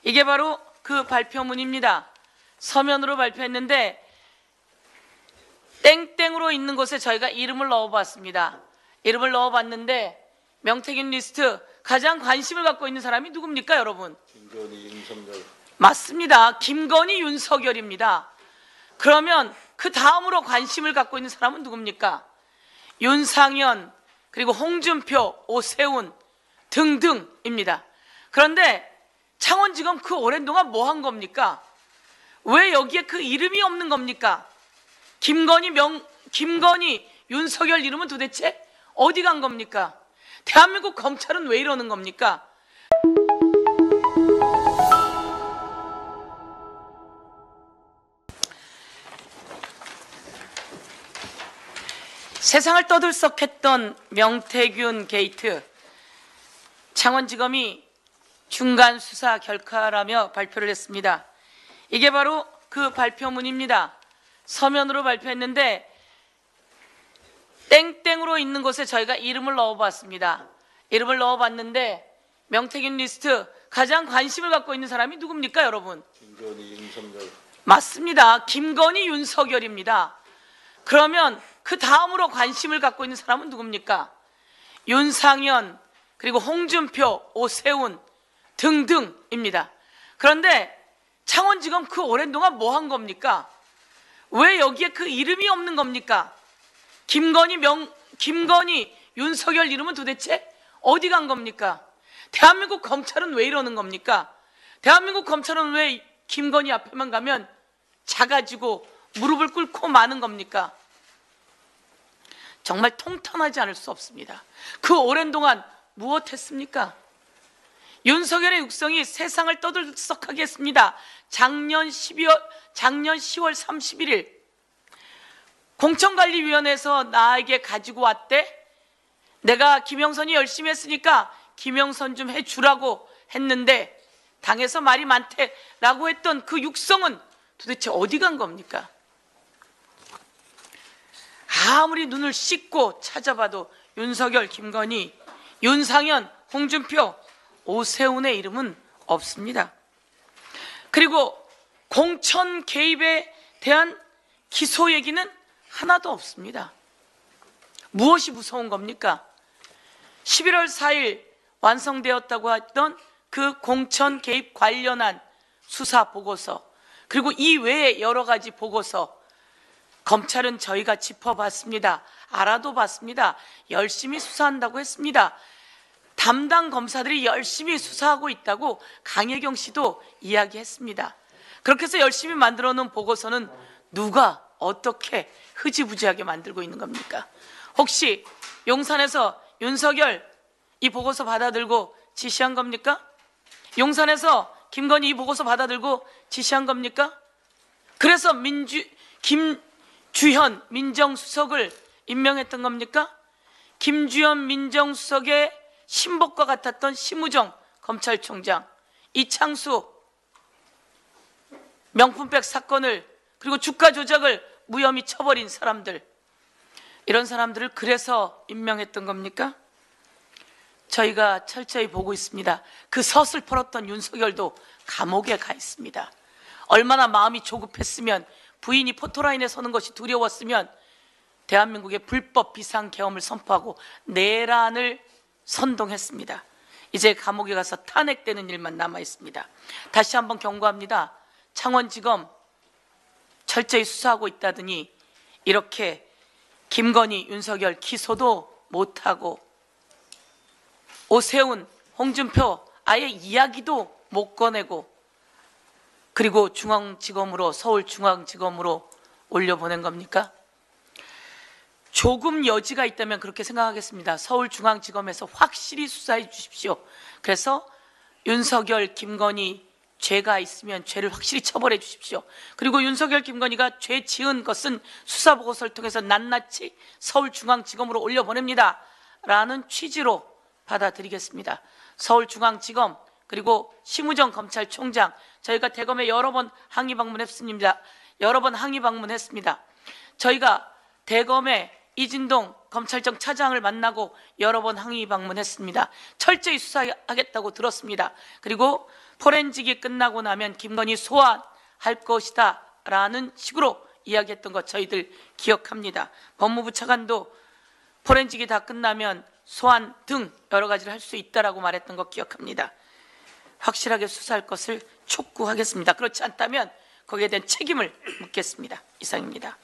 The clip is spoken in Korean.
이게 바로 그 발표문입니다. 서면으로 발표했는데 땡땡으로 있는 곳에 저희가 이름을 넣어봤습니다. 이름을 넣어봤는데 명태균 리스트 가장 관심을 갖고 있는 사람이 누굽니까, 여러분? 김건희, 윤석열. 맞습니다. 김건희, 윤석열입니다. 그러면 그 다음으로 관심을 갖고 있는 사람은 누굽니까? 윤상현, 그리고 홍준표, 오세훈 등등입니다. 그런데 창원지검 그 오랜 동안 뭐 한 겁니까? 왜 여기에 그 이름이 없는 겁니까? 김건희, 윤석열 이름은 도대체 어디 간 겁니까? 대한민국 검찰은 왜 이러는 겁니까? 세상을 떠들썩했던 명태균 게이트, 창원지검이 중간 수사 결과라며 발표를 했습니다. 이게 바로 그 발표문입니다. 서면으로 발표했는데 땡땡으로 있는 곳에 저희가 이름을 넣어봤습니다. 이름을 넣어봤는데 명태균 리스트 가장 관심을 갖고 있는 사람이 누굽니까, 여러분? 김건희, 윤석열. 맞습니다. 김건희, 윤석열입니다. 그러면 그 다음으로 관심을 갖고 있는 사람은 누굽니까? 윤상현, 그리고 홍준표, 오세훈 등등입니다. 그런데 창원지검 그 오랜 동안 뭐 한 겁니까? 왜 여기에 그 이름이 없는 겁니까? 김건희, 윤석열 이름은 도대체 어디 간 겁니까? 대한민국 검찰은 왜 이러는 겁니까? 대한민국 검찰은 왜 김건희 앞에만 가면 작아지고 무릎을 꿇고 마는 겁니까? 정말 통탄하지 않을 수 없습니다. 그 오랜 동안 무엇했습니까? 윤석열의 육성이 세상을 떠들썩하게 했습니다. 작년 10월 31일 공천관리위원회에서 나에게 가지고 왔대. 내가 김영선이 열심히 했으니까 김영선 좀 해주라고 했는데 당에서 말이 많대라고 했던 그 육성은 도대체 어디 간 겁니까? 아무리 눈을 씻고 찾아봐도 윤석열, 김건희, 윤상현, 홍준표, 오세훈의 이름은 없습니다. 그리고 공천 개입에 대한 기소 얘기는 하나도 없습니다. 무엇이 무서운 겁니까? 11월 4일 완성되었다고 했던 그 공천 개입 관련한 수사 보고서, 그리고 이 외에 여러 가지 보고서, 검찰은 저희가 짚어봤습니다. 알아도 봤습니다. 열심히 수사한다고 했습니다. 담당 검사들이 열심히 수사하고 있다고 강혜경 씨도 이야기했습니다. 그렇게 해서 열심히 만들어 놓은 보고서는 누가 어떻게 흐지부지하게 만들고 있는 겁니까? 혹시 용산에서 윤석열 이 보고서 받아들고 지시한 겁니까? 용산에서 김건희 이 보고서 받아들고 지시한 겁니까? 그래서 김주현 민정수석을 임명했던 겁니까? 김주현 민정수석의 신복과 같았던 심우정 검찰총장, 이창수 명품백 사건을, 그리고 주가 조작을 무혐의 쳐버린 사람들, 이런 사람들을 그래서 임명했던 겁니까? 저희가 철저히 보고 있습니다. 그 섯을 펄었던 윤석열도 감옥에 가 있습니다. 얼마나 마음이 조급했으면, 부인이 포토라인에 서는 것이 두려웠으면 대한민국의 불법 비상계엄을 선포하고 내란을 선동했습니다. 이제 감옥에 가서 탄핵되는 일만 남아 있습니다. 다시 한번 경고합니다. 창원지검 철저히 수사하고 있다더니 이렇게 김건희, 윤석열 기소도 못하고 오세훈, 홍준표 아예 이야기도 못 꺼내고, 그리고 중앙지검으로, 서울중앙지검으로 올려보낸 겁니까? 조금 여지가 있다면 그렇게 생각하겠습니다. 서울중앙지검에서 확실히 수사해 주십시오. 그래서 윤석열, 김건희 죄가 있으면 죄를 확실히 처벌해 주십시오. 그리고 윤석열, 김건희가 죄 지은 것은 수사보고서를 통해서 낱낱이 서울중앙지검으로 올려보냅니다 라는 취지로 받아들이겠습니다. 서울중앙지검, 그리고 심우정 검찰총장, 저희가 대검에 여러 번 항의 방문했습니다. 여러 번 항의 방문했습니다. 저희가 대검에 이진동 검찰청 차장을 만나고 여러 번 항의 방문했습니다. 철저히 수사하겠다고 들었습니다. 그리고 포렌식이 끝나고 나면 김건희 소환할 것이다 라는 식으로 이야기했던 거 저희들 기억합니다. 법무부 차관도 포렌식이 다 끝나면 소환 등 여러 가지를 할 수 있다라고 말했던 거 기억합니다. 확실하게 수사할 것을 촉구하겠습니다. 그렇지 않다면 거기에 대한 책임을 묻겠습니다. 이상입니다.